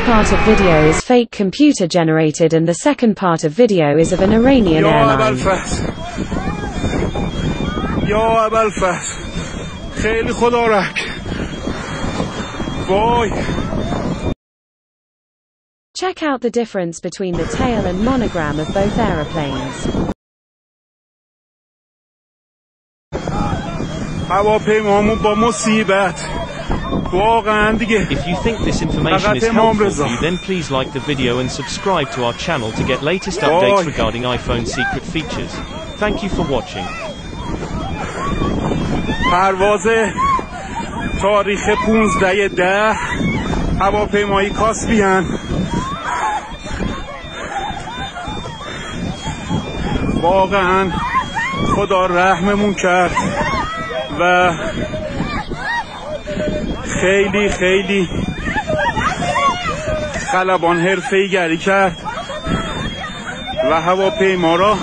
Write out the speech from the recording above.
part of video is fake computer generated and the second part of video is of an Iranian airline. یا ابوالفضل خیلی خدا رک وای. Check out the difference between the tail and monogram of both aeroplanes. هواپیمامون با مصیبت واقعا دیگه. If you think this information is helpful to you, then please like the video and subscribe to our channel to get latest updates regarding iPhone secret features. Thank you for watching. پرواز تاریخ 15/10 هواپیمایی کاسپیان واقعا خدا رحممون کرد و خیلی خیلی خلبان حرفه‌ای گری کرد و هواپیما را